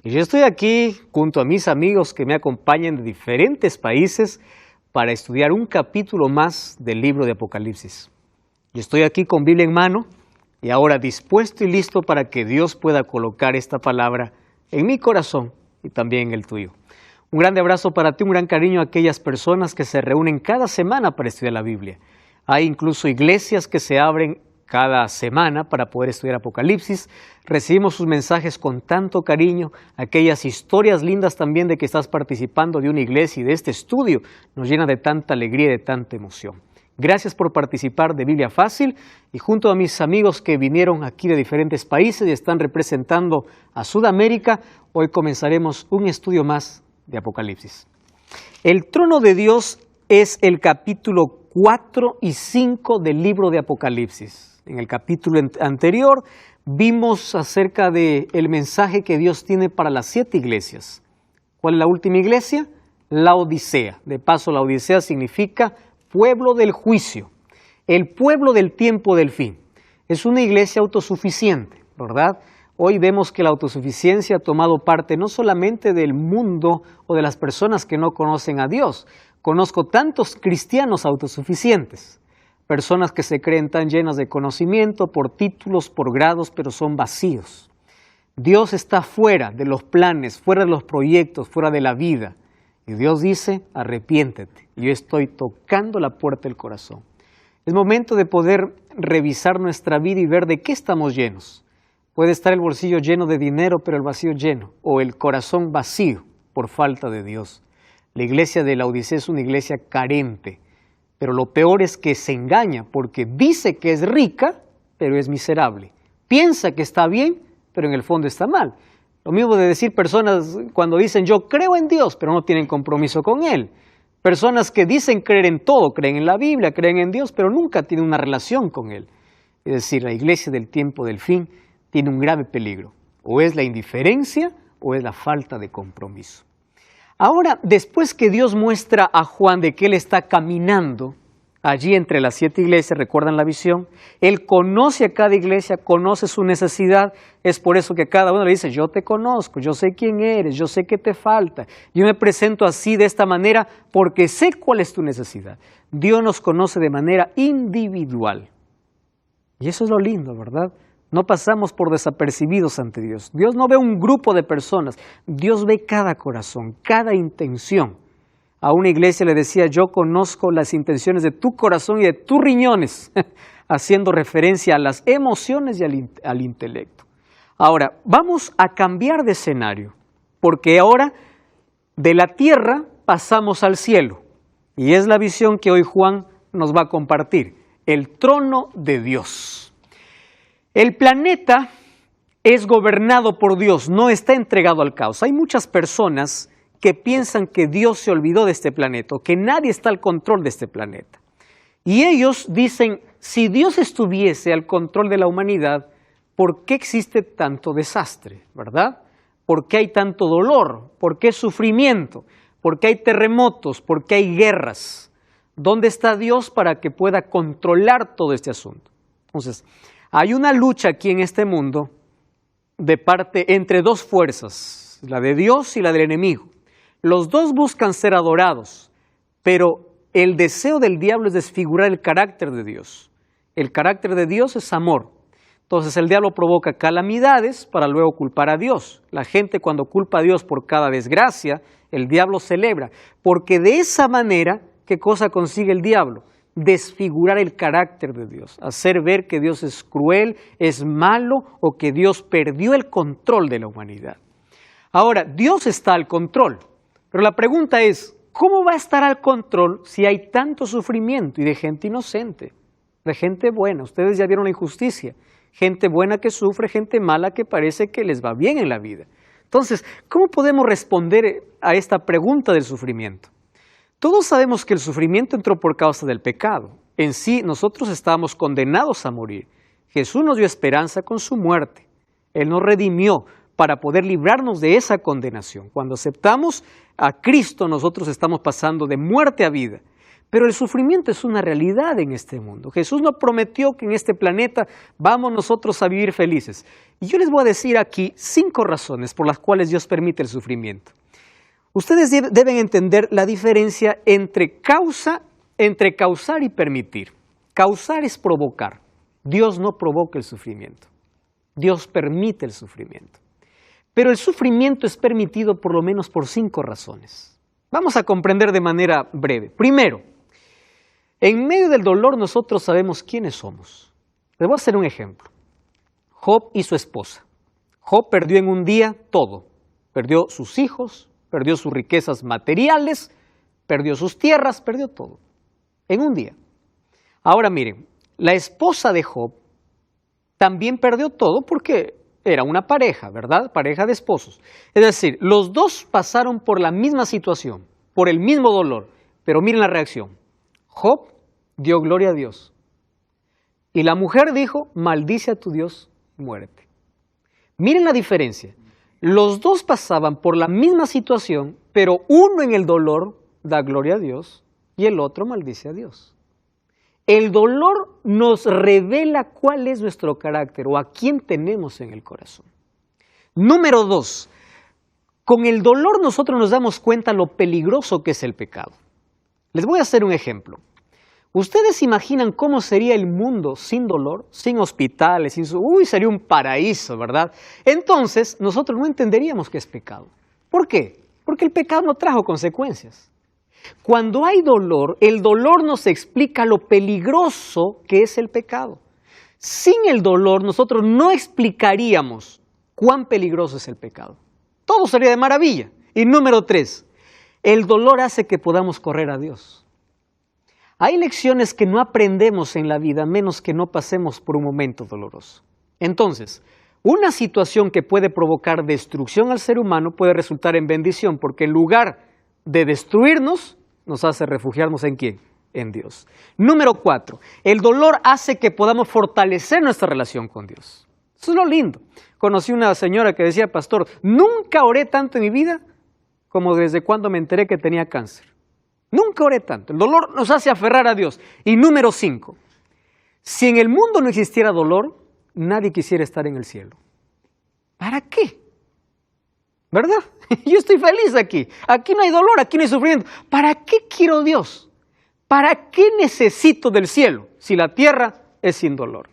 Y yo estoy aquí junto a mis amigos que me acompañan de diferentes países para estudiar un capítulo más del libro de Apocalipsis. Yo estoy aquí con Biblia en mano y ahora dispuesto y listo para que Dios pueda colocar esta palabra en mi corazón y también en el tuyo. Un grande abrazo para ti, un gran cariño a aquellas personas que se reúnen cada semana para estudiar la Biblia. Hay incluso iglesias que se abren cada semana para poder estudiar Apocalipsis. Recibimos sus mensajes con tanto cariño, aquellas historias lindas también de que estás participando de una iglesia y de este estudio nos llena de tanta alegría y de tanta emoción. Gracias por participar de Biblia Fácil y junto a mis amigos que vinieron aquí de diferentes países y están representando a Sudamérica, hoy comenzaremos un estudio más de Apocalipsis. El trono de Dios es el capítulo 4 y 5 del libro de Apocalipsis. En el capítulo anterior vimos acerca del mensaje que Dios tiene para las 7 iglesias. ¿Cuál es la última iglesia? La Odisea. De paso, la Odisea significa pueblo del juicio, el pueblo del tiempo del fin. Es una iglesia autosuficiente, ¿verdad? Hoy vemos que la autosuficiencia ha tomado parte no solamente del mundo o de las personas que no conocen a Dios. Conozco tantos cristianos autosuficientes, personas que se creen tan llenas de conocimiento por títulos, por grados, pero son vacíos. Dios está fuera de los planes, fuera de los proyectos, fuera de la vida. Y Dios dice, arrepiéntete. Yo estoy tocando la puerta del corazón. Es momento de poder revisar nuestra vida y ver de qué estamos llenos. Puede estar el bolsillo lleno de dinero, pero el vacío lleno, o el corazón vacío por falta de Dios. La iglesia de la Odisea es una iglesia carente, pero lo peor es que se engaña porque dice que es rica, pero es miserable. Piensa que está bien, pero en el fondo está mal. Lo mismo de decir personas cuando dicen yo creo en Dios, pero no tienen compromiso con Él. Personas que dicen creer en todo, creen en la Biblia, creen en Dios, pero nunca tienen una relación con Él. Es decir, la iglesia del tiempo del fin tiene un grave peligro. O es la indiferencia o es la falta de compromiso. Ahora, después que Dios muestra a Juan de que Él está caminando allí entre las 7 iglesias, ¿recuerdan la visión? Él conoce a cada iglesia, conoce su necesidad, es por eso que cada uno le dice, yo te conozco, yo sé quién eres, yo sé qué te falta, yo me presento así de esta manera porque sé cuál es tu necesidad. Dios nos conoce de manera individual. Y eso es lo lindo, ¿verdad? No pasamos por desapercibidos ante Dios. Dios no ve un grupo de personas, Dios ve cada corazón, cada intención. A una iglesia le decía, yo conozco las intenciones de tu corazón y de tus riñones, haciendo referencia a las emociones y al intelecto. Ahora, vamos a cambiar de escenario, porque ahora de la tierra pasamos al cielo. Y es la visión que hoy Juan nos va a compartir, el trono de Dios. El planeta es gobernado por Dios, no está entregado al caos. Hay muchas personas que piensan que Dios se olvidó de este planeta, que nadie está al control de este planeta. Y ellos dicen, si Dios estuviese al control de la humanidad, ¿por qué existe tanto desastre? ¿Verdad? ¿Por qué hay tanto dolor? ¿Por qué sufrimiento? ¿Por qué hay terremotos? ¿Por qué hay guerras? ¿Dónde está Dios para que pueda controlar todo este asunto? Entonces, hay una lucha aquí en este mundo entre dos fuerzas, la de Dios y la del enemigo. Los dos buscan ser adorados, pero el deseo del diablo es desfigurar el carácter de Dios. El carácter de Dios es amor. Entonces el diablo provoca calamidades para luego culpar a Dios. La gente cuando culpa a Dios por cada desgracia, el diablo celebra, porque de esa manera, ¿qué cosa consigue el diablo? Desfigurar el carácter de Dios, hacer ver que Dios es cruel, es malo o que Dios perdió el control de la humanidad. Ahora, Dios está al control, pero la pregunta es, ¿cómo va a estar al control si hay tanto sufrimiento y de gente inocente, de gente buena? Ustedes ya vieron la injusticia, gente buena que sufre, gente mala que parece que les va bien en la vida. Entonces, ¿cómo podemos responder a esta pregunta del sufrimiento? Todos sabemos que el sufrimiento entró por causa del pecado. En sí, nosotros estábamos condenados a morir. Jesús nos dio esperanza con su muerte. Él nos redimió para poder librarnos de esa condenación. Cuando aceptamos a Cristo, nosotros estamos pasando de muerte a vida. Pero el sufrimiento es una realidad en este mundo. Jesús no prometió que en este planeta vamos nosotros a vivir felices. Y yo les voy a decir aquí 5 razones por las cuales Dios permite el sufrimiento. Ustedes deben entender la diferencia entre causar y permitir. Causar es provocar. Dios no provoca el sufrimiento. Dios permite el sufrimiento. Pero el sufrimiento es permitido por lo menos por 5 razones. Vamos a comprender de manera breve. Primero, en medio del dolor nosotros sabemos quiénes somos. Les voy a hacer un ejemplo. Job y su esposa. Job perdió en un día todo. Perdió sus hijos, perdió sus riquezas materiales, perdió sus tierras, perdió todo. En un día. Ahora miren, la esposa de Job también perdió todo porque era una pareja, ¿verdad? Pareja de esposos. Es decir, los dos pasaron por la misma situación, por el mismo dolor. Pero miren la reacción. Job dio gloria a Dios. Y la mujer dijo, maldice a tu Dios y muérete. Miren la diferencia. Los dos pasaban por la misma situación, pero uno en el dolor da gloria a Dios y el otro maldice a Dios. El dolor nos revela cuál es nuestro carácter o a quién tenemos en el corazón. Número 2, con el dolor nosotros nos damos cuenta lo peligroso que es el pecado. Les voy a hacer un ejemplo. ¿Ustedes imaginan cómo sería el mundo sin dolor, sin hospitales, sería un paraíso, ¿verdad? Entonces nosotros no entenderíamos qué es pecado. ¿Por qué? Porque el pecado no trajo consecuencias. Cuando hay dolor, el dolor nos explica lo peligroso que es el pecado. Sin el dolor, nosotros no explicaríamos cuán peligroso es el pecado. Todo sería de maravilla. Y número 3, el dolor hace que podamos correr a Dios. Hay lecciones que no aprendemos en la vida, menos que no pasemos por un momento doloroso. Entonces, una situación que puede provocar destrucción al ser humano puede resultar en bendición, porque en lugar de destruirnos, nos hace refugiarnos ¿en quién? En Dios. Número 4, el dolor hace que podamos fortalecer nuestra relación con Dios. Eso es lo lindo. Conocí una señora que decía, pastor, nunca oré tanto en mi vida como desde cuando me enteré que tenía cáncer. Nunca oré tanto. El dolor nos hace aferrar a Dios. Y número 5, si en el mundo no existiera dolor, nadie quisiera estar en el cielo. ¿Para qué? ¿Verdad? Yo estoy feliz aquí. Aquí no hay dolor, aquí no hay sufrimiento. ¿Para qué quiero Dios? ¿Para qué necesito del cielo si la tierra es sin dolor?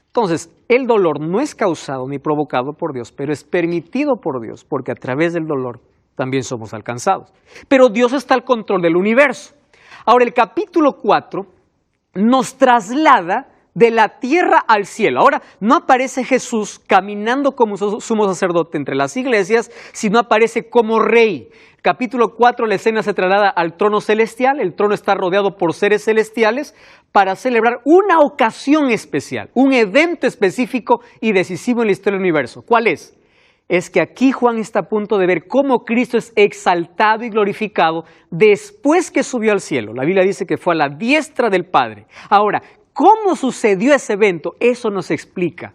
Entonces, el dolor no es causado ni provocado por Dios, pero es permitido por Dios, porque a través del dolor también somos alcanzados. Pero Dios está al control del universo. Ahora, el capítulo 4 nos traslada de la tierra al cielo. Ahora, no aparece Jesús caminando como sumo sacerdote entre las iglesias, sino aparece como rey. Capítulo 4, la escena se traslada al trono celestial. El trono está rodeado por seres celestiales para celebrar una ocasión especial, un evento específico y decisivo en la historia del universo. ¿Cuál es? Es que aquí Juan está a punto de ver cómo Cristo es exaltado y glorificado después que subió al cielo. La Biblia dice que fue a la diestra del Padre. Ahora, ¿cómo sucedió ese evento? Eso nos explica.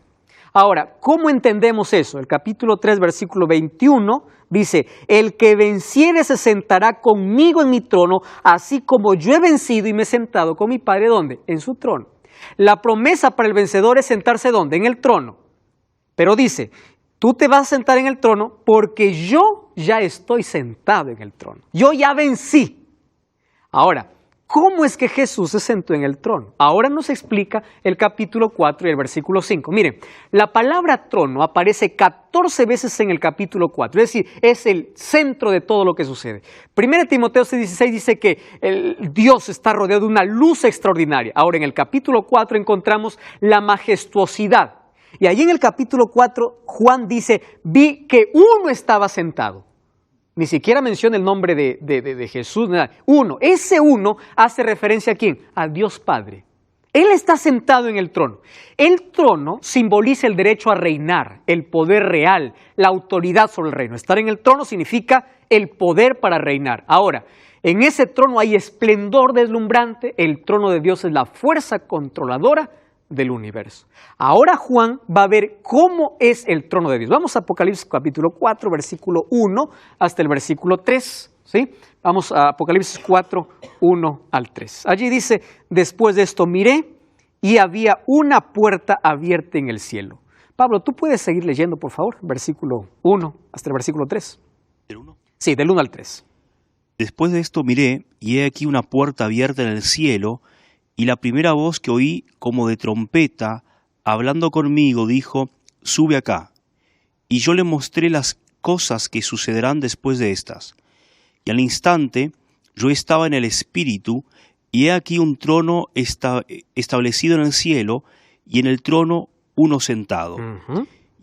Ahora, ¿cómo entendemos eso? El capítulo 3, versículo 21 dice, el que venciere se sentará conmigo en mi trono, así como yo he vencido y me he sentado con mi Padre, ¿dónde? En su trono. La promesa para el vencedor es sentarse ¿dónde? En el trono. Pero dice, tú te vas a sentar en el trono porque yo ya estoy sentado en el trono. Yo ya vencí. Ahora, ¿cómo es que Jesús se sentó en el trono? Ahora nos explica el capítulo 4 y el versículo 5. Miren, la palabra trono aparece 14 veces en el capítulo 4, es decir, es el centro de todo lo que sucede. 1 Timoteo 6:16 dice que Dios está rodeado de una luz extraordinaria. Ahora, en el capítulo 4 encontramos la majestuosidad. Y allí en el capítulo 4, Juan dice, vi que uno estaba sentado. Ni siquiera menciona el nombre de Jesús, nada. Uno, ese uno hace referencia ¿a quién? A Dios Padre. Él está sentado en el trono. El trono simboliza el derecho a reinar, el poder real, la autoridad sobre el reino. Estar en el trono significa el poder para reinar. Ahora, en ese trono hay esplendor deslumbrante, el trono de Dios es la fuerza controladora del universo. Ahora Juan va a ver cómo es el trono de Dios. Vamos a Apocalipsis capítulo 4, versículo 1 hasta el versículo 3. ¿sí? Vamos a Apocalipsis 4, 1 al 3. Allí dice, después de esto miré y había una puerta abierta en el cielo. Pablo, ¿tú puedes seguir leyendo, por favor? Versículo 1 hasta el versículo 3. ¿Del 1? Sí, del 1 al 3. Después de esto miré, y he aquí una puerta abierta en el cielo, y la primera voz que oí como de trompeta, hablando conmigo, dijo, sube acá. Y yo le mostré las cosas que sucederán después de estas. Y al instante yo estaba en el Espíritu, y he aquí un trono establecido en el cielo, y en el trono uno sentado.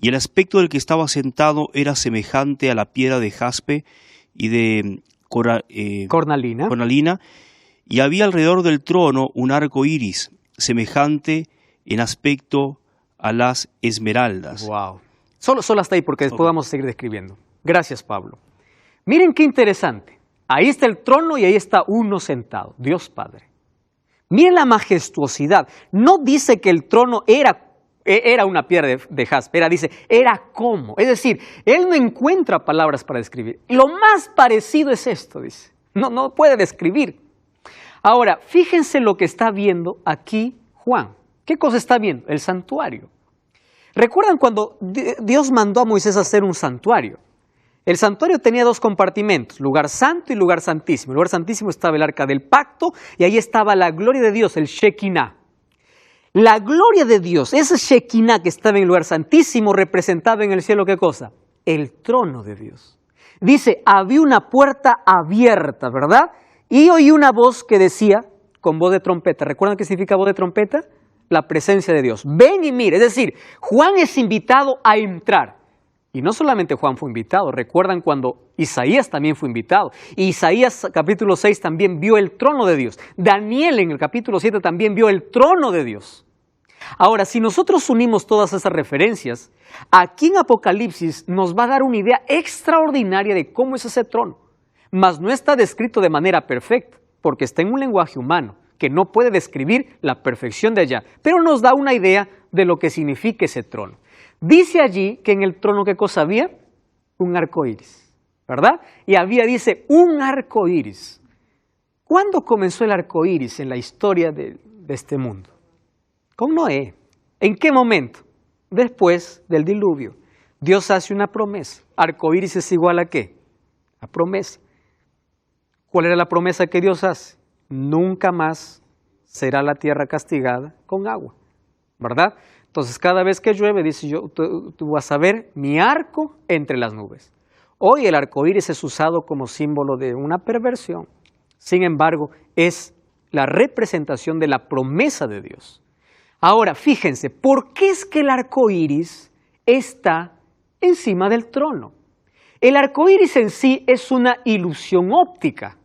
Y el aspecto del que estaba sentado era semejante a la piedra de jaspe y de cornalina, y había alrededor del trono un arco iris, semejante en aspecto a las esmeraldas. Wow. Solo hasta ahí, porque después vamos a seguir describiendo. Gracias, Pablo. Miren qué interesante. Ahí está el trono y ahí está uno sentado, Dios Padre. Miren la majestuosidad. No dice que el trono era una piedra de jaspe, dice, era como. Es decir, él no encuentra palabras para describir. Lo más parecido es esto, dice. No puede describir. Ahora, fíjense lo que está viendo aquí Juan. ¿Qué cosa está viendo? El santuario. ¿Recuerdan cuando Dios mandó a Moisés a hacer un santuario? El santuario tenía dos compartimentos, lugar santo y lugar santísimo. En el lugar santísimo estaba el arca del pacto y ahí estaba la gloria de Dios, el Shekinah. La gloria de Dios, ese Shekinah que estaba en el lugar santísimo, representaba en el cielo, ¿qué cosa? El trono de Dios. Dice, había una puerta abierta, ¿verdad? Y oí una voz que decía, con voz de trompeta. ¿Recuerdan qué significa voz de trompeta? La presencia de Dios. Ven y mire. Es decir, Juan es invitado a entrar. Y no solamente Juan fue invitado, recuerdan cuando Isaías también fue invitado. Y Isaías capítulo 6 también vio el trono de Dios. Daniel en el capítulo 7 también vio el trono de Dios. Ahora, si nosotros unimos todas esas referencias, aquí en Apocalipsis nos va a dar una idea extraordinaria de cómo es ese trono. Mas no está descrito de manera perfecta, porque está en un lenguaje humano, que no puede describir la perfección de allá, pero nos da una idea de lo que significa ese trono. Dice allí que en el trono, ¿qué cosa había? Un arco iris, ¿verdad? Y había, dice, un arco iris. ¿Cuándo comenzó el arco iris en la historia de este mundo? Con Noé. ¿En qué momento? Después del diluvio. Dios hace una promesa. Arco iris es igual a ¿qué? A promesa. ¿Cuál era la promesa que Dios hace? Nunca más será la tierra castigada con agua, ¿verdad? Entonces cada vez que llueve, dice tú vas a ver mi arco entre las nubes. Hoy el arco iris es usado como símbolo de una perversión. Sin embargo, es la representación de la promesa de Dios. Ahora, fíjense, ¿por qué es que el arco iris está encima del trono? El arco iris en sí es una ilusión óptica,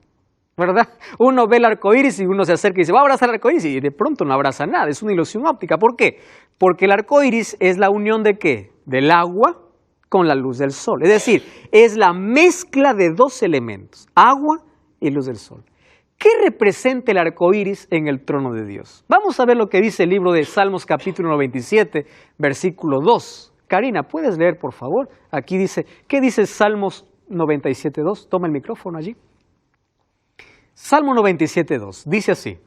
¿verdad? Uno ve el arco iris y uno se acerca y dice, va a abrazar el arco iris, y de pronto no abraza nada, es una ilusión óptica. ¿Por qué? Porque el arco iris es la unión ¿de qué? Del agua con la luz del sol. Es decir, es la mezcla de dos elementos, agua y luz del sol. ¿Qué representa el arco iris en el trono de Dios? Vamos a ver lo que dice el libro de Salmos capítulo 97, versículo 2. Karina, ¿puedes leer, por favor? Aquí dice, ¿qué dice Salmos 97, 2? Toma el micrófono allí. Salmo 97, 2. Dice así.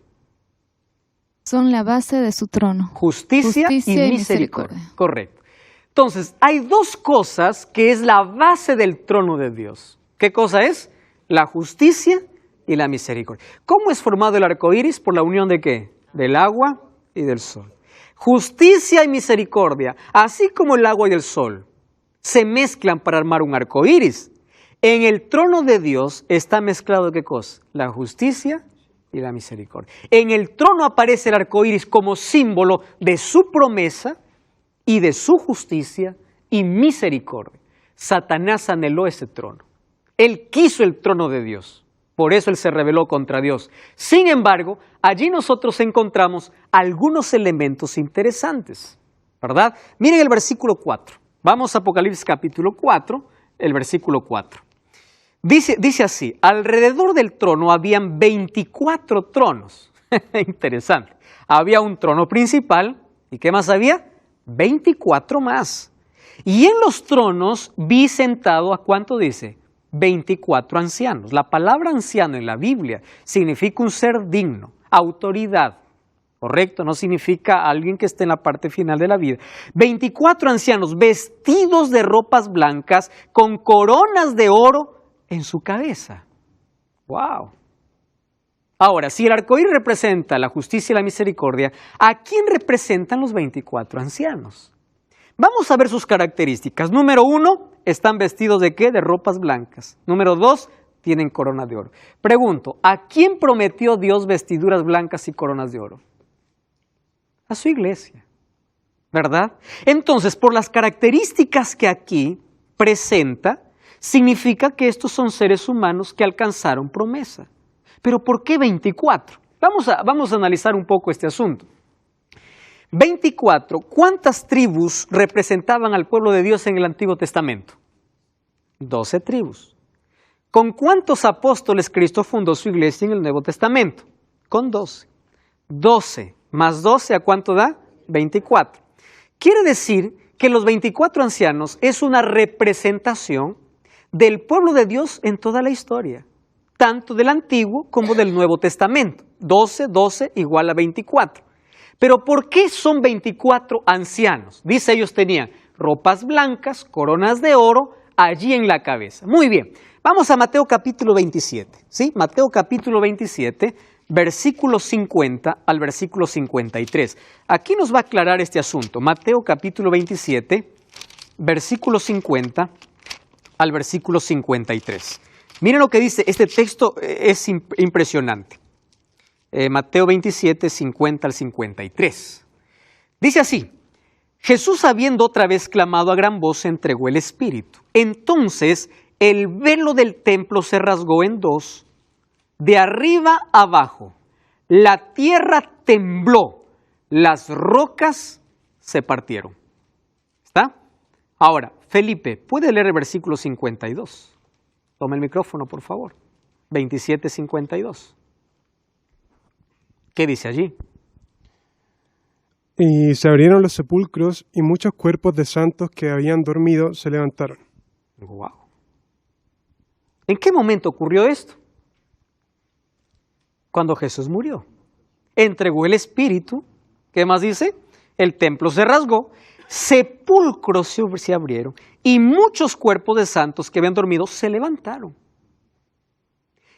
Son la base de su trono. Justicia y misericordia. Correcto. Entonces, hay dos cosas que es la base del trono de Dios. ¿Qué cosa es? La justicia y la misericordia. ¿Cómo es formado el arco iris? Por la unión de ¿qué? Del agua y del sol. Justicia y misericordia, así como el agua y el sol, se mezclan para armar un arco iris. En el trono de Dios está mezclado ¿qué cosa? La justicia y la misericordia. En el trono aparece el arco iris como símbolo de su promesa y de su justicia y misericordia. Satanás anheló ese trono. Él quiso el trono de Dios. Por eso él se rebeló contra Dios. Sin embargo, allí nosotros encontramos algunos elementos interesantes, ¿verdad? Miren el versículo 4. Vamos a Apocalipsis capítulo 4, el versículo 4. Dice así, alrededor del trono habían 24 tronos. Interesante. Había un trono principal, ¿y qué más había? 24 más. Y en los tronos vi sentado, ¿a cuánto dice? 24 ancianos. La palabra anciano en la Biblia significa un ser digno, autoridad, ¿correcto? No significa alguien que esté en la parte final de la vida. 24 ancianos vestidos de ropas blancas con coronas de oro en su cabeza. ¡Wow! Ahora, si el arcoíris representa la justicia y la misericordia, ¿a quién representan los 24 ancianos? Vamos a ver sus características. Número 1, están vestidos ¿de qué? De ropas blancas. Número 2, tienen corona de oro. Pregunto, ¿a quién prometió Dios vestiduras blancas y coronas de oro? A su iglesia, ¿verdad? Entonces, por las características que aquí presenta, significa que estos son seres humanos que alcanzaron promesa. ¿Pero por qué 24? Vamos a analizar un poco este asunto. 24, ¿cuántas tribus representaban al pueblo de Dios en el Antiguo Testamento? 12 tribus. ¿Con cuántos apóstoles Cristo fundó su iglesia en el Nuevo Testamento? Con 12. 12 más 12, ¿a cuánto da? 24. Quiere decir que los 24 ancianos es una representación del pueblo de Dios en toda la historia, tanto del Antiguo como del Nuevo Testamento. 12, 12 igual a 24. Pero ¿por qué son 24 ancianos? Dice, ellos tenían ropas blancas, coronas de oro, allí en la cabeza. Muy bien, vamos a Mateo capítulo 27, ¿sí? Mateo capítulo 27, versículo 50 al versículo 53. Aquí nos va a aclarar este asunto. Mateo capítulo 27, versículo 50 al versículo 53. Miren lo que dice, este texto es impresionante. Mateo 27, 50 al 53. Dice así, Jesús habiendo otra vez clamado a gran voz, entregó el Espíritu. Entonces el velo del templo se rasgó en dos, de arriba abajo. La tierra tembló, las rocas se partieron. ¿Está? Ahora, Felipe, ¿puede leer el versículo 52? Toma el micrófono, por favor. 27, 52. ¿Qué dice allí? Y se abrieron los sepulcros y muchos cuerpos de santos que habían dormido se levantaron. Wow. ¿En qué momento ocurrió esto? Cuando Jesús murió. Entregó el Espíritu. ¿Qué más dice? El templo se rasgó, sepulcros se abrieron y muchos cuerpos de santos que habían dormido se levantaron.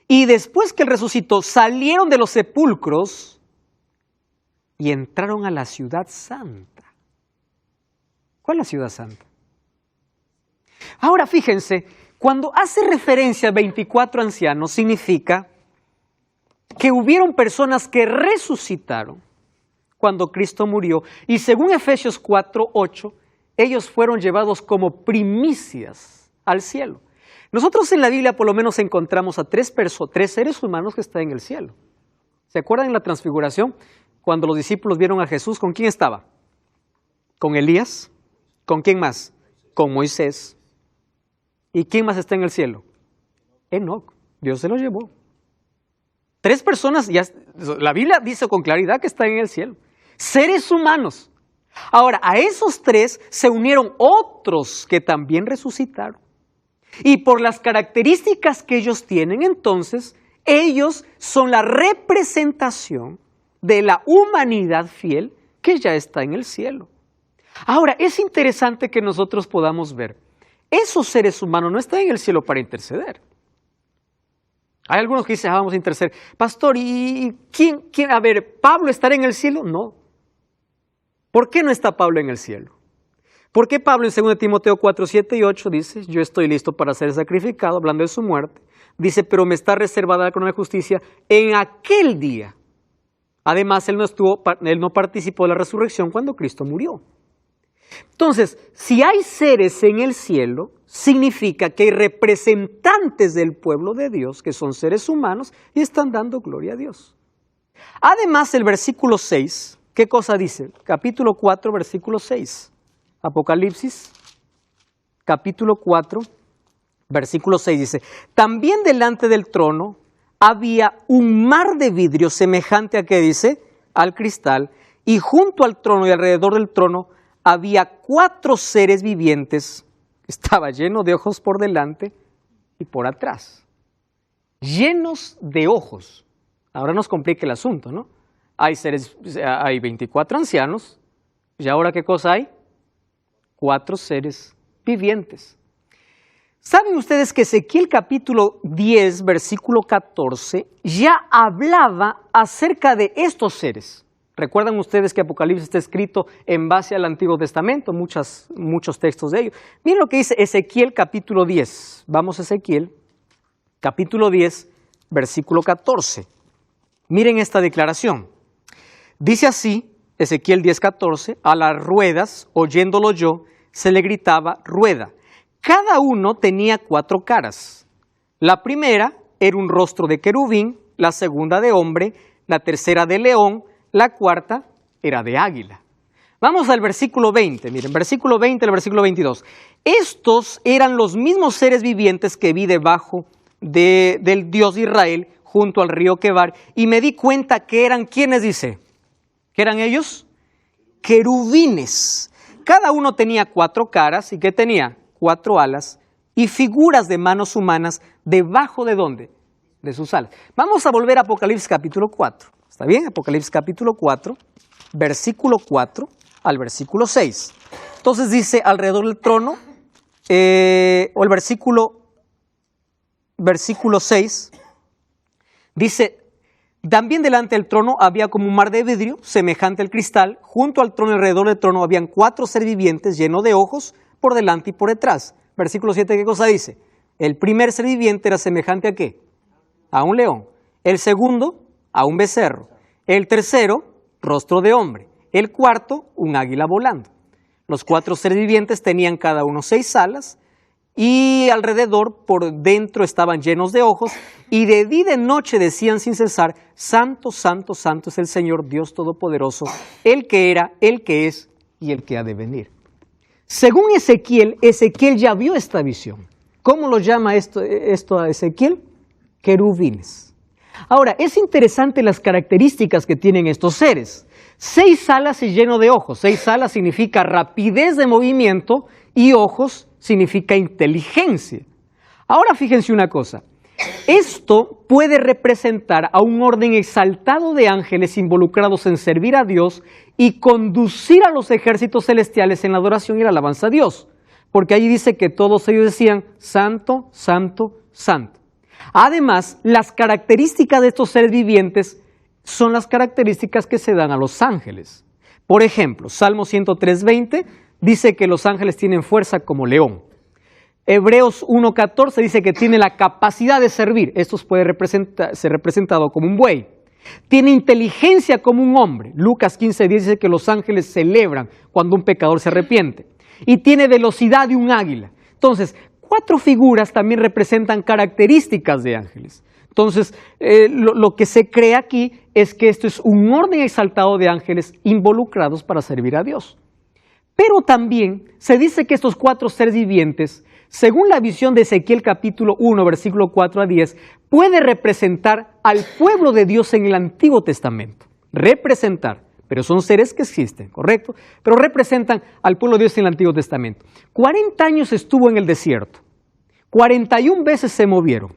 Y después que Él resucitó, salieron de los sepulcros y entraron a la ciudad santa. ¿Cuál es la ciudad santa? Ahora fíjense, cuando hace referencia a 24 ancianos, significa que hubieron personas que resucitaron cuando Cristo murió. Y según Efesios 4:8, ellos fueron llevados como primicias al cielo. Nosotros en la Biblia por lo menos encontramos a tres seres humanos que están en el cielo. ¿Se acuerdan en la transfiguración? Cuando los discípulos vieron a Jesús, ¿con quién estaba? Con Elías. ¿Con quién más? Con Moisés. ¿Y quién más está en el cielo? Enoc. Dios se los llevó. Tres personas, la Biblia dice con claridad que están en el cielo. Seres humanos. Ahora, a esos tres se unieron otros que también resucitaron. Y por las características que ellos tienen, entonces, ellos son la representación de la humanidad fiel que ya está en el cielo. Ahora, es interesante que nosotros podamos ver, esos seres humanos no están en el cielo para interceder. Hay algunos que dicen, vamos a interceder. Pastor, ¿y quién? A ver, ¿Pablo estará en el cielo? No. ¿Por qué no está Pablo en el cielo? ¿Por qué Pablo en 2 Timoteo 4, 7 y 8 dice, yo estoy listo para ser sacrificado, hablando de su muerte? Dice, pero me está reservada la corona de justicia en aquel día. Además, él no participó de la resurrección cuando Cristo murió. Entonces, si hay seres en el cielo, significa que hay representantes del pueblo de Dios, que son seres humanos, y están dando gloria a Dios. Además, el versículo 6, ¿qué cosa dice? Capítulo 4, versículo 6. Apocalipsis, capítulo 4, versículo 6 dice, también delante del trono había un mar de vidrio semejante a, ¿qué dice? Al cristal, y junto al trono y alrededor del trono había 4 seres vivientes, estaba lleno de ojos por delante y por atrás, llenos de ojos. Ahora nos complica el asunto, ¿no? Hay 24 ancianos, ¿y ahora qué cosa hay? 4 seres vivientes. ¿Saben ustedes que Ezequiel capítulo 10, versículo 14, ya hablaba acerca de estos seres? ¿Recuerdan ustedes que Apocalipsis está escrito en base al Antiguo Testamento? Muchos textos de ellos. Miren lo que dice Ezequiel capítulo 10. Vamos a Ezequiel capítulo 10, versículo 14. Miren esta declaración. Dice así, Ezequiel 10, 14, a las ruedas, oyéndolo yo, se le gritaba rueda. Cada uno tenía 4 caras. La primera era un rostro de querubín, la segunda de hombre, la tercera de león, la cuarta era de águila. Vamos al versículo 20, miren, versículo 20 al versículo 22. Estos eran los mismos seres vivientes que vi debajo del Dios de Israel junto al río Quebar y me di cuenta que eran, ¿quiénes dice? ¿Qué eran ellos? Querubines. Cada uno tenía 4 caras y ¿qué tenía? 4 alas y figuras de manos humanas debajo de ¿dónde? De sus alas. Vamos a volver a Apocalipsis capítulo 4. ¿Está bien? Apocalipsis capítulo 4, versículo 4 al versículo 6. Entonces dice alrededor del trono, o el versículo 6, dice, también delante del trono había como un mar de vidrio, semejante al cristal, junto al trono y alrededor del trono habían 4 seres vivientes llenos de ojos, por delante y por detrás. Versículo 7, ¿qué cosa dice? El primer ser viviente era semejante ¿a qué? A un león. El segundo, a un becerro. El tercero, rostro de hombre. El cuarto, un águila volando. Los 4 seres vivientes tenían cada uno 6 alas y alrededor, por dentro, estaban llenos de ojos y de día y de noche decían sin cesar, Santo, Santo, Santo es el Señor Dios Todopoderoso, el que era, el que es y el que ha de venir. Según Ezequiel, Ezequiel ya vio esta visión. ¿Cómo lo llama esto a Ezequiel? Querubines. Ahora, es interesante las características que tienen estos seres. 6 alas y lleno de ojos. 6 alas significa rapidez de movimiento y ojos significa inteligencia. Ahora fíjense una cosa. Esto puede representar a un orden exaltado de ángeles involucrados en servir a Dios y conducir a los ejércitos celestiales en la adoración y la alabanza a Dios. Porque allí dice que todos ellos decían, Santo, Santo, Santo. Además, las características de estos seres vivientes son las características que se dan a los ángeles. Por ejemplo, Salmo 103:20 dice que los ángeles tienen fuerza como león. Hebreos 1:14 dice que tiene la capacidad de servir. Esto puede ser representado como un buey. Tiene inteligencia como un hombre. Lucas 15:10 dice que los ángeles celebran cuando un pecador se arrepiente. Y tiene velocidad de un águila. Entonces, 4 figuras también representan características de ángeles. Entonces, lo que se cree aquí es que esto es un orden exaltado de ángeles involucrados para servir a Dios. Pero también se dice que estos 4 seres vivientes, según la visión de Ezequiel capítulo 1, versículo 4 a 10, puede representar al pueblo de Dios en el Antiguo Testamento. Representar, pero son seres que existen, ¿correcto? Pero representan al pueblo de Dios en el Antiguo Testamento. 40 años estuvo en el desierto. 41 veces se movieron.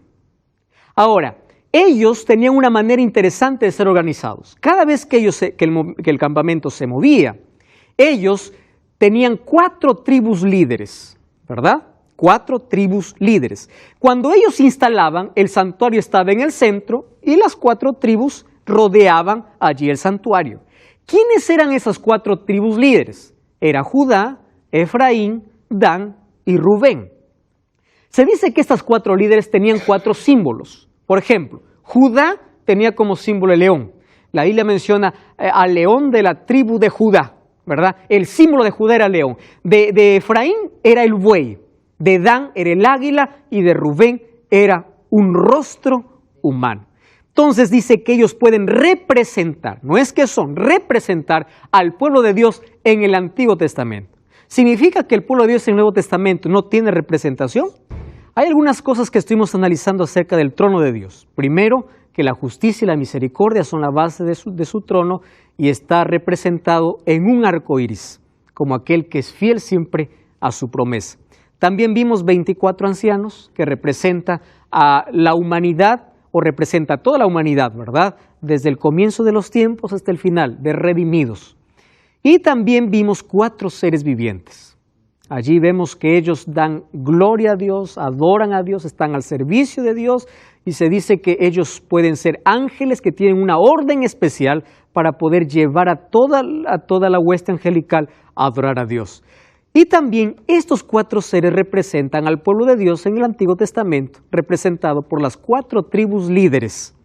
Ahora, ellos tenían una manera interesante de ser organizados. Cada vez que el campamento se movía, ellos tenían 4 tribus líderes, ¿verdad? 4 tribus líderes. Cuando ellos se instalaban, el santuario estaba en el centro y las 4 tribus rodeaban allí el santuario. ¿Quiénes eran esas 4 tribus líderes? Era Judá, Efraín, Dan y Rubén. Se dice que estas 4 líderes tenían 4 símbolos. Por ejemplo, Judá tenía como símbolo el león. La Biblia menciona al león de la tribu de Judá, ¿verdad? El símbolo de Judá era el león. De Efraín era el buey. De Dan era el águila y de Rubén era un rostro humano. Entonces dice que ellos pueden representar, no es que son, representar al pueblo de Dios en el Antiguo Testamento. ¿Significa que el pueblo de Dios en el Nuevo Testamento no tiene representación? Hay algunas cosas que estuvimos analizando acerca del trono de Dios. Primero, que la justicia y la misericordia son la base de su trono y está representado en un arco iris, como aquel que es fiel siempre a su promesa. También vimos 24 ancianos, que representa a la humanidad, o representa a toda la humanidad, ¿verdad? Desde el comienzo de los tiempos hasta el final, de redimidos. Y también vimos 4 seres vivientes. Allí vemos que ellos dan gloria a Dios, adoran a Dios, están al servicio de Dios, y se dice que ellos pueden ser ángeles que tienen una orden especial para poder llevar a toda la hueste angelical a adorar a Dios. Y también estos 4 seres representan al pueblo de Dios en el Antiguo Testamento, representado por las 4 tribus líderes.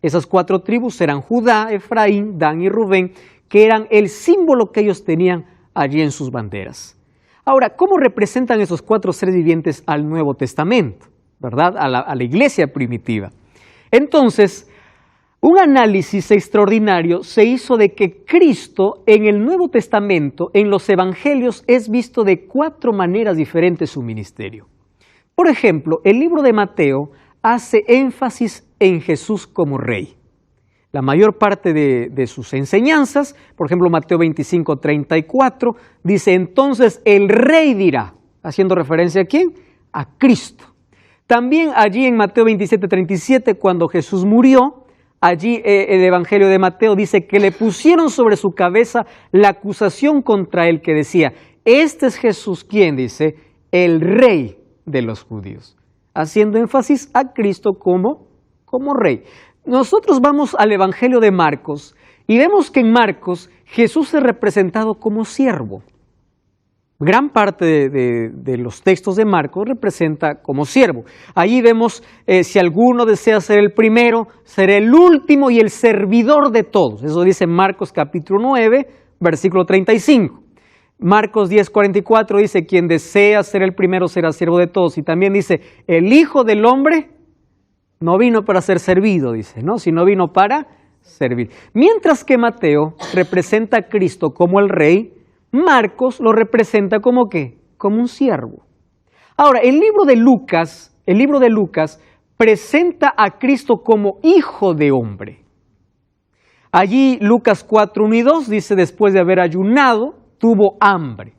Esas 4 tribus eran Judá, Efraín, Dan y Rubén, que eran el símbolo que ellos tenían allí en sus banderas. Ahora, ¿cómo representan esos 4 seres vivientes al Nuevo Testamento? ¿Verdad? A la iglesia primitiva. Entonces, un análisis extraordinario se hizo de que Cristo en el Nuevo Testamento, en los Evangelios, es visto de 4 maneras diferentes su ministerio. Por ejemplo, el libro de Mateo hace énfasis en Jesús como rey. La mayor parte de sus enseñanzas, por ejemplo, Mateo 25:34, dice, entonces el rey dirá, haciendo referencia ¿a quién? A Cristo. También allí en Mateo 27:37, cuando Jesús murió, allí el Evangelio de Mateo dice que le pusieron sobre su cabeza la acusación contra él que decía, este es Jesús, ¿quién? Dice, el rey de los judíos, haciendo énfasis a Cristo como rey. Nosotros vamos al Evangelio de Marcos y vemos que en Marcos Jesús es representado como siervo. Gran parte de los textos de Marcos representa como siervo. Allí vemos, si alguno desea ser el primero, será el último y el servidor de todos. Eso dice Marcos capítulo 9, versículo 35. Marcos 10:44 dice, quien desea ser el primero será siervo de todos. Y también dice, el Hijo del Hombre no vino para ser servido, dice, ¿no? Sino vino para servir. Mientras que Mateo representa a Cristo como el rey, Marcos lo representa como ¿qué? Como un siervo. Ahora, el libro de Lucas presenta a Cristo como hijo de hombre. Allí Lucas 4:1-2 dice, después de haber ayunado, tuvo hambre.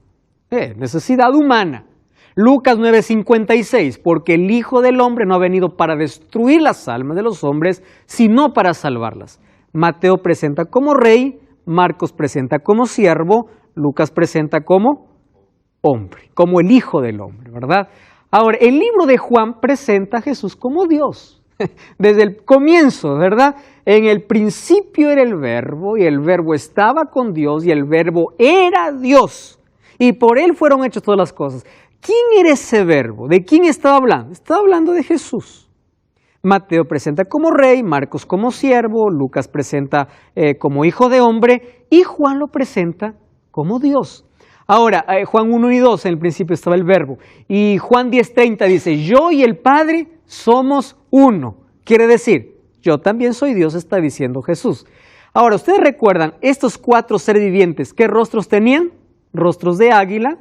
Necesidad humana. Lucas 9:56, porque el Hijo del Hombre no ha venido para destruir las almas de los hombres, sino para salvarlas. Mateo presenta como rey, Marcos presenta como siervo, Lucas presenta como hombre, como el Hijo del Hombre, ¿verdad? Ahora, el libro de Juan presenta a Jesús como Dios, desde el comienzo, ¿verdad? En el principio era el Verbo, y el Verbo estaba con Dios, y el Verbo era Dios, y por él fueron hechas todas las cosas. ¿Quién era ese Verbo? ¿De quién estaba hablando? Estaba hablando de Jesús. Mateo presenta como rey, Marcos como siervo, Lucas presenta como hijo de hombre, y Juan lo presenta como Dios. Ahora, Juan 1:2, en el principio estaba el Verbo, y Juan 10:30 dice, yo y el Padre somos uno. Quiere decir, yo también soy Dios, está diciendo Jesús. Ahora, ustedes recuerdan, estos 4 seres vivientes, ¿qué rostros tenían? Rostros de águila,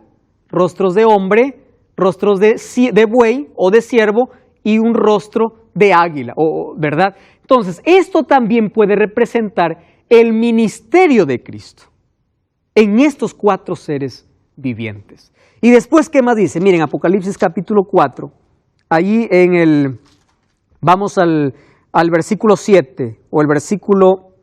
rostros de hombre, rostros de buey o de ciervo, y un rostro de águila, ¿verdad? Entonces, esto también puede representar el ministerio de Cristo en estos 4 seres vivientes. Y después, ¿qué más dice? Miren, Apocalipsis capítulo 4, allí vamos al versículo 7, o el versículo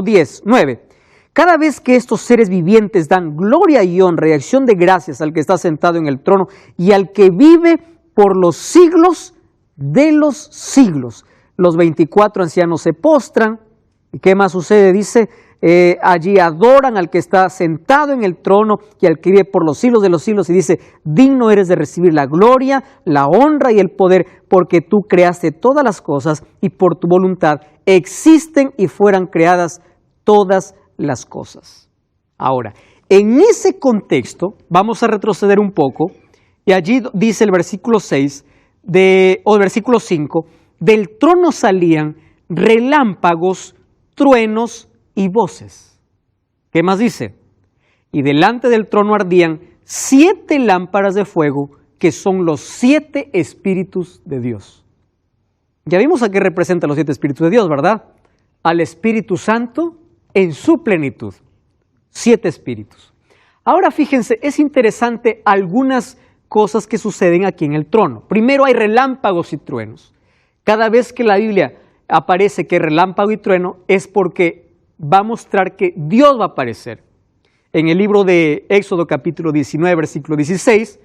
10, 9. Cada vez que estos seres vivientes dan gloria y honra y acción de gracias al que está sentado en el trono y al que vive por los siglos de los siglos, los 24 ancianos se postran. ¿Y qué más sucede? Dice, allí adoran al que está sentado en el trono y al que vive por los siglos de los siglos, y dice, digno eres de recibir la gloria, la honra y el poder, porque tú creaste todas las cosas y por tu voluntad existen y fueran creadas todas las cosas. Ahora, en ese contexto, vamos a retroceder un poco, y allí dice el versículo 6, o el versículo 5, del trono salían relámpagos, truenos y voces. ¿Qué más dice? Y delante del trono ardían 7 lámparas de fuego, que son los 7 espíritus de Dios. Ya vimos a qué representan los 7 espíritus de Dios, ¿verdad? Al Espíritu Santo en su plenitud. 7 espíritus. Ahora fíjense, es interesante algunas cosas que suceden aquí en el trono. Primero hay relámpagos y truenos. Cada vez que la Biblia aparece que relámpago y trueno es porque va a mostrar que Dios va a aparecer. En el libro de Éxodo capítulo 19, versículo 16,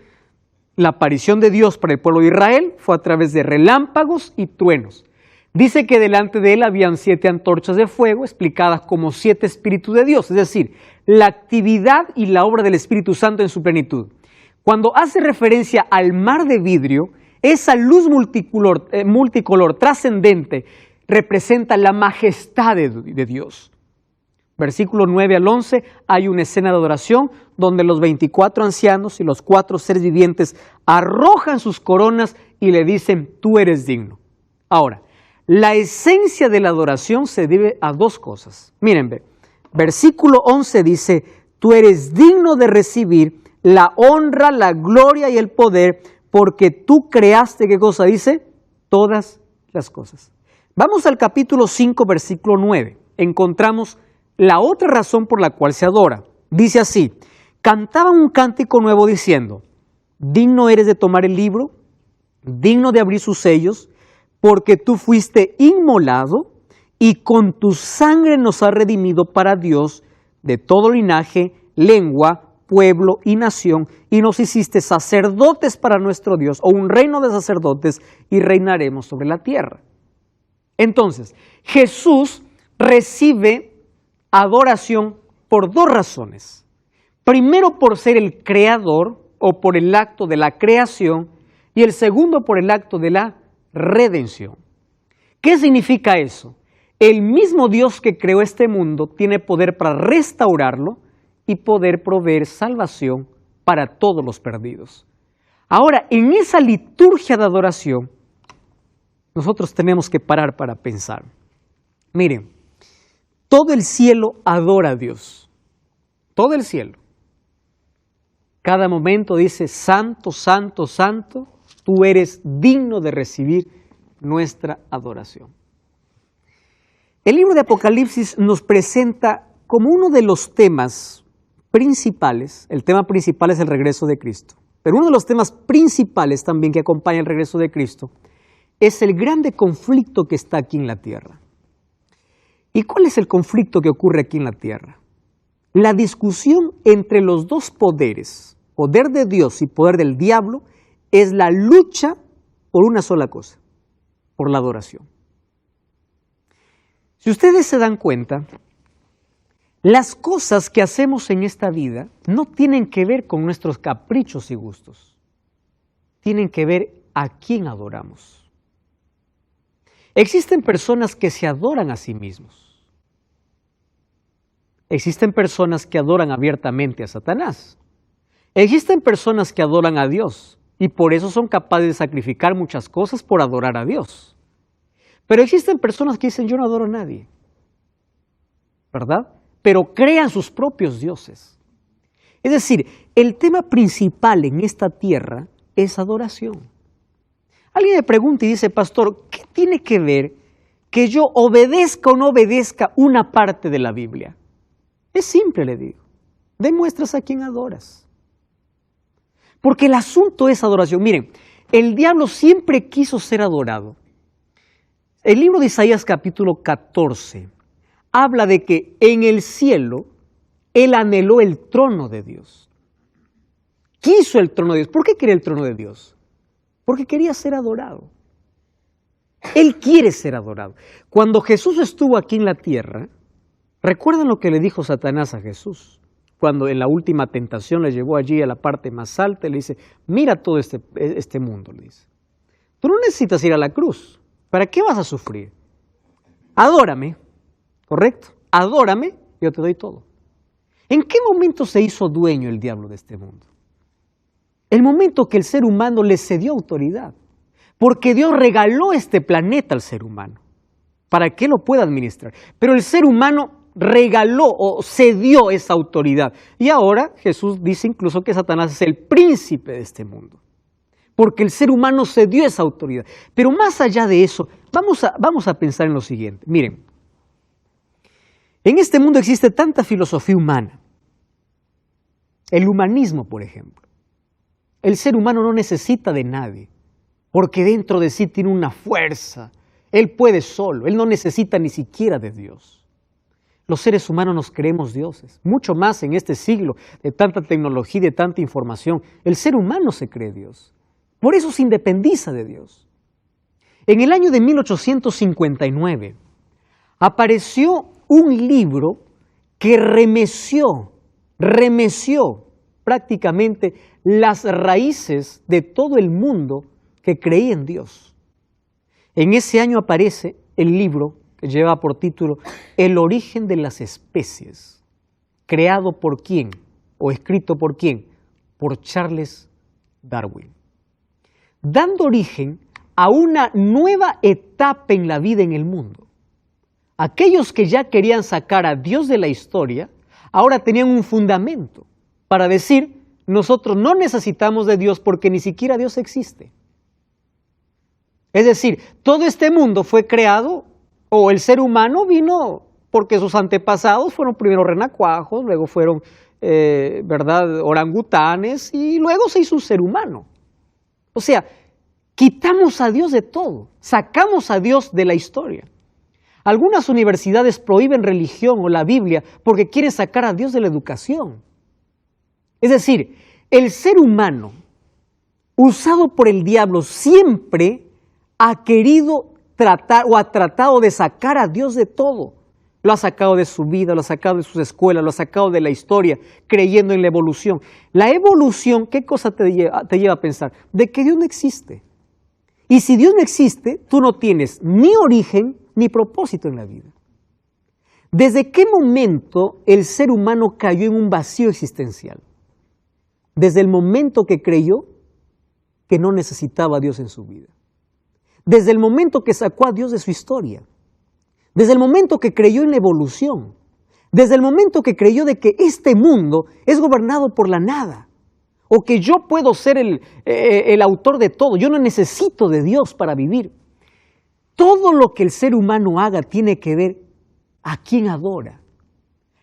la aparición de Dios para el pueblo de Israel fue a través de relámpagos y truenos. Dice que delante de él habían 7 antorchas de fuego explicadas como 7 espíritus de Dios, es decir, la actividad y la obra del Espíritu Santo en su plenitud. Cuando hace referencia al mar de vidrio, esa luz multicolor trascendente representa la majestad de Dios. Versículo 9 al 11, hay una escena de adoración donde los 24 ancianos y los 4 seres vivientes arrojan sus coronas y le dicen, tú eres digno. Ahora, la esencia de la adoración se debe a 2 cosas. Miren, versículo 11 dice, tú eres digno de recibir la honra, la gloria y el poder, porque tú creaste, ¿qué cosa dice? Todas las cosas. Vamos al capítulo 5, versículo 9. Encontramos la otra razón por la cual se adora. Dice así, cantaban un cántico nuevo diciendo, digno eres de tomar el libro, digno de abrir sus sellos, porque tú fuiste inmolado y con tu sangre nos has redimido para Dios de todo linaje, lengua, pueblo y nación, y nos hiciste sacerdotes para nuestro Dios, o un reino de sacerdotes, y reinaremos sobre la tierra. Entonces, Jesús recibe adoración por 2 razones. Primero, por ser el creador, o por el acto de la creación, y el segundo, por el acto de la redención. ¿Qué significa eso? El mismo Dios que creó este mundo tiene poder para restaurarlo y poder proveer salvación para todos los perdidos. Ahora, en esa liturgia de adoración, nosotros tenemos que parar para pensar. Miren, todo el cielo adora a Dios. Todo el cielo. Cada momento dice, santo, santo, santo, tú eres digno de recibir nuestra adoración. El libro de Apocalipsis nos presenta como uno de los temas principales, el tema principal es el regreso de Cristo, pero uno de los temas principales también que acompaña el regreso de Cristo es el grande conflicto que está aquí en la tierra. ¿Y cuál es el conflicto que ocurre aquí en la tierra? La discusión entre los 2 poderes, poder de Dios y poder del diablo, es la lucha por una sola cosa, por la adoración. Si ustedes se dan cuenta, las cosas que hacemos en esta vida no tienen que ver con nuestros caprichos y gustos, tienen que ver a quién adoramos. Existen personas que se adoran a sí mismos. Existen personas que adoran abiertamente a Satanás. Existen personas que adoran a Dios y por eso son capaces de sacrificar muchas cosas por adorar a Dios. Pero existen personas que dicen, yo no adoro a nadie, ¿verdad? Pero crean sus propios dioses. Es decir, el tema principal en esta tierra es adoración. Alguien me pregunta y dice, pastor, ¿qué tiene que ver que yo obedezca o no obedezca una parte de la Biblia? Es simple, le digo. Demuestras a quién adoras. Porque el asunto es adoración. Miren, el diablo siempre quiso ser adorado. El libro de Isaías capítulo 14 habla de que en el cielo él anheló el trono de Dios. Quiso el trono de Dios. ¿Por qué quería el trono de Dios? Porque quería ser adorado. Él quiere ser adorado. Cuando Jesús estuvo aquí en la tierra, ¿recuerdan lo que le dijo Satanás a Jesús? Cuando en la última tentación le llevó allí a la parte más alta y le dice, mira todo este mundo, le dice. Tú no necesitas ir a la cruz. ¿Para qué vas a sufrir? Adórame, ¿correcto? Adórame, yo te doy todo. ¿En qué momento se hizo dueño el diablo de este mundo? El momento que el ser humano le cedió autoridad. Porque Dios regaló este planeta al ser humano para que lo pueda administrar. Pero el ser humano regaló o cedió esa autoridad. Y ahora Jesús dice incluso que Satanás es el príncipe de este mundo. Porque el ser humano cedió esa autoridad. Pero más allá de eso, vamos a pensar en lo siguiente. Miren, en este mundo existe tanta filosofía humana. El humanismo, por ejemplo. El ser humano no necesita de nadie, porque dentro de sí tiene una fuerza. Él puede solo, él no necesita ni siquiera de Dios. Los seres humanos nos creemos dioses, mucho más en este siglo de tanta tecnología y de tanta información. El ser humano se cree Dios, por eso se independiza de Dios. En el año de 1859 apareció un libro que remeció prácticamente las raíces de todo el mundo que creía en Dios. En ese año aparece el libro que lleva por título El origen de las especies, creado por quién o escrito por quién, por Charles Darwin, dando origen a una nueva etapa en la vida en el mundo. Aquellos que ya querían sacar a Dios de la historia, ahora tenían un fundamento para decir, nosotros no necesitamos de Dios porque ni siquiera Dios existe. Es decir, todo este mundo fue creado, o el ser humano vino porque sus antepasados fueron primero renacuajos, luego fueron, orangutanes, y luego se hizo un ser humano. O sea, quitamos a Dios de todo, sacamos a Dios de la historia. Algunas universidades prohíben religión o la Biblia porque quieren sacar a Dios de la educación. Es decir, el ser humano, usado por el diablo, siempre ha querido tratar o ha tratado de sacar a Dios de todo. Lo ha sacado de su vida, lo ha sacado de sus escuelas, lo ha sacado de la historia, creyendo en la evolución. La evolución, ¿qué cosa te lleva a pensar? De que Dios no existe. Y si Dios no existe, tú no tienes ni origen ni propósito en la vida. ¿Desde qué momento el ser humano cayó en un vacío existencial? Desde el momento que creyó que no necesitaba a Dios en su vida. Desde el momento que sacó a Dios de su historia. Desde el momento que creyó en la evolución. Desde el momento que creyó de que este mundo es gobernado por la nada. O que yo puedo ser el autor de todo. Yo no necesito de Dios para vivir. Todo lo que el ser humano haga tiene que ver a quién adora.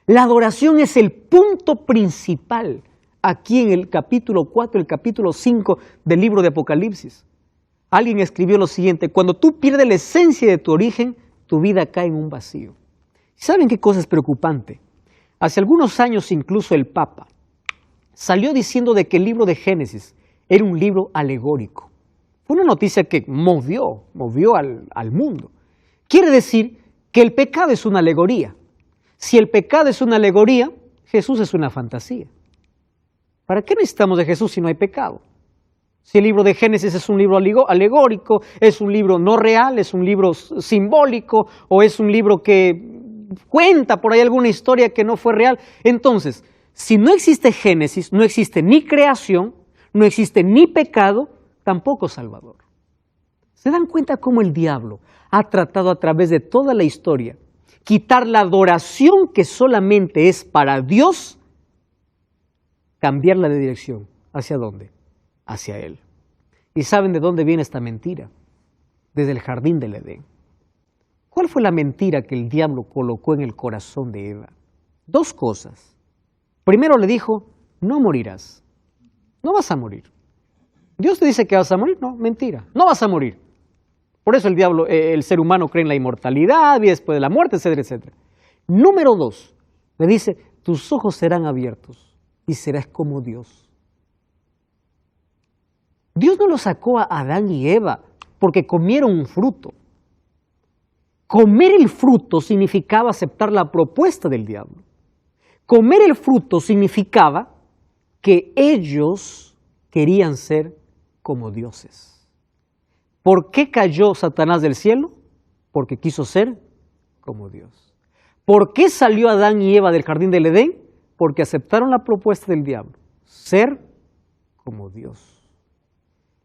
La adoración es el punto principal aquí en el capítulo 4, el capítulo 5 del libro de Apocalipsis. Alguien escribió lo siguiente: cuando tú pierdes la esencia de tu origen, tu vida cae en un vacío. ¿Saben qué cosa es preocupante? Hace algunos años incluso el Papa salió diciendo de que el libro de Génesis era un libro alegórico. Fue una noticia que movió al mundo. Quiere decir que el pecado es una alegoría. Si el pecado es una alegoría, Jesús es una fantasía. ¿Para qué necesitamos de Jesús si no hay pecado? Si el libro de Génesis es un libro alegórico, es un libro no real, es un libro simbólico, o es un libro que cuenta por ahí alguna historia que no fue real. Entonces, si no existe Génesis, no existe ni creación, no existe ni pecado, tampoco Salvador. ¿Se dan cuenta cómo el diablo ha tratado a través de toda la historia quitar la adoración que solamente es para Dios, cambiarla de dirección? ¿Hacia dónde? Hacia Él. ¿Y saben de dónde viene esta mentira? Desde el jardín del Edén. ¿Cuál fue la mentira que el diablo colocó en el corazón de Eva? Dos cosas. Primero le dijo, no morirás. No vas a morir. Dios te dice que vas a morir. No, mentira. No vas a morir. Por eso el ser humano cree en la inmortalidad, vida después de la muerte, etcétera, etcétera. Número dos, le dice, tus ojos serán abiertos y serás como Dios. Dios no lo sacó a Adán y Eva porque comieron un fruto. Comer el fruto significaba aceptar la propuesta del diablo. Comer el fruto significaba que ellos querían ser como dioses. ¿Por qué cayó Satanás del cielo? Porque quiso ser como Dios. ¿Por qué salió Adán y Eva del jardín del Edén? Porque aceptaron la propuesta del diablo, ser como Dios.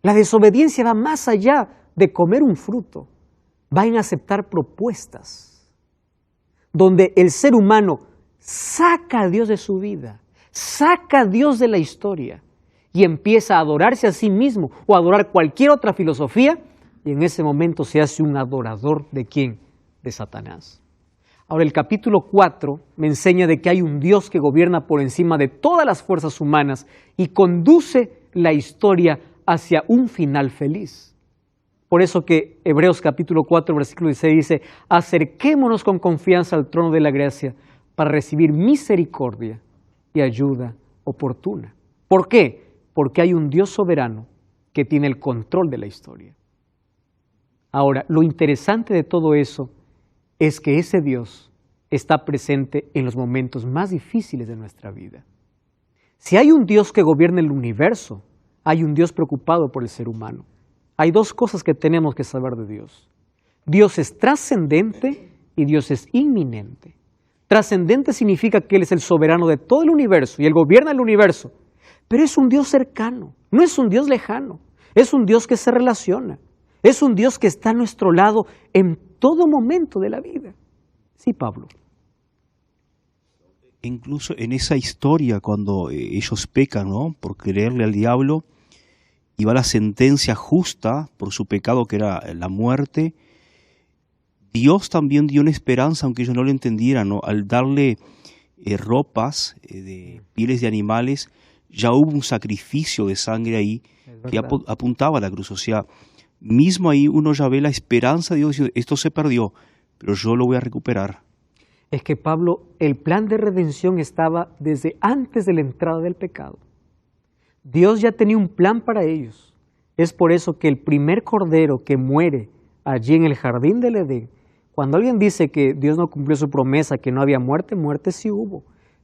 La desobediencia va más allá de comer un fruto, va en aceptar propuestas, donde el ser humano saca a Dios de su vida, saca a Dios de la historia y empieza a adorarse a sí mismo o a adorar cualquier otra filosofía, y en ese momento se hace un adorador ¿de quién? De Satanás. Ahora el capítulo 4 me enseña de que hay un Dios que gobierna por encima de todas las fuerzas humanas y conduce la historia hacia un final feliz. Por eso que Hebreos capítulo 4 versículo 16 dice, acerquémonos con confianza al trono de la gracia para recibir misericordia y ayuda oportuna. ¿Por qué? Porque hay un Dios soberano que tiene el control de la historia. Ahora, lo interesante de todo eso es que ese Dios está presente en los momentos más difíciles de nuestra vida. Si hay un Dios que gobierna el universo, hay un Dios preocupado por el ser humano. Hay dos cosas que tenemos que saber de Dios. Dios es trascendente y Dios es inminente. Trascendente significa que Él es el soberano de todo el universo y Él gobierna el universo, pero es un Dios cercano, no es un Dios lejano, es un Dios que se relaciona, es un Dios que está a nuestro lado en todo momento de la vida. Sí, Pablo. Incluso en esa historia, cuando ellos pecan, ¿no?, por creerle al diablo, y va la sentencia justa por su pecado, que era la muerte, Dios también dio una esperanza, aunque ellos no lo entendieran, ¿no? Al darle ropas de pieles de animales, ya hubo un sacrificio de sangre ahí que apuntaba a la cruz. O sea, mismo ahí uno ya ve la esperanza de Dios diciendo, esto se perdió, pero yo lo voy a recuperar. Es que, Pablo, el plan de redención estaba desde antes de la entrada del pecado. Dios ya tenía un plan para ellos. Es por eso que el primer cordero que muere allí en el jardín del Edén, cuando alguien dice que Dios no cumplió su promesa, que no había muerte, muerte sí hubo,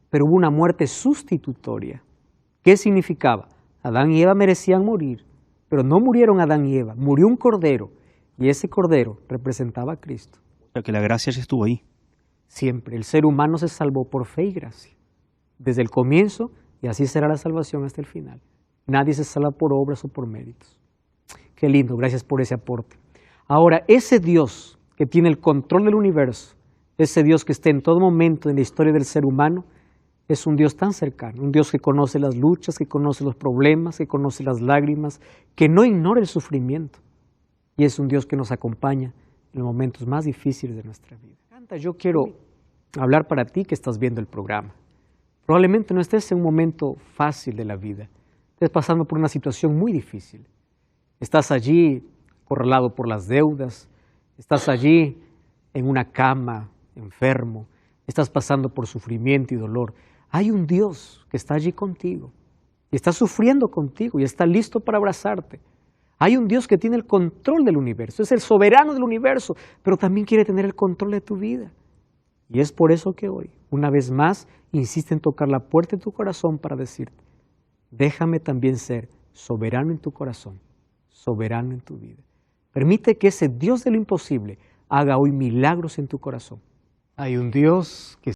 pero hubo una muerte sustitutoria. ¿Qué significaba? Adán y Eva merecían morir, pero no murieron Adán y Eva, murió un cordero, y ese cordero representaba a Cristo. O sea, que la gracia ya estuvo ahí. Siempre, el ser humano se salvó por fe y gracia, desde el comienzo, y así será la salvación hasta el final. Nadie se salva por obras o por méritos. Qué lindo, gracias por ese aporte. Ahora, ese Dios que tiene el control del universo, ese Dios que está en todo momento en la historia del ser humano, es un Dios tan cercano, un Dios que conoce las luchas, que conoce los problemas, que conoce las lágrimas, que no ignora el sufrimiento. Y es un Dios que nos acompaña en los momentos más difíciles de nuestra vida. Yo quiero hablar para ti que estás viendo el programa. Probablemente no estés en un momento fácil de la vida, estés pasando por una situación muy difícil. Estás allí acorralado por las deudas, estás allí en una cama, enfermo, estás pasando por sufrimiento y dolor. Hay un Dios que está allí contigo y está sufriendo contigo y está listo para abrazarte. Hay un Dios que tiene el control del universo, es el soberano del universo, pero también quiere tener el control de tu vida. Y es por eso que hoy, una vez más, insiste en tocar la puerta de tu corazón para decirte, déjame también ser soberano en tu corazón, soberano en tu vida. Permite que ese Dios de lo imposible haga hoy milagros en tu corazón. Hay un Dios que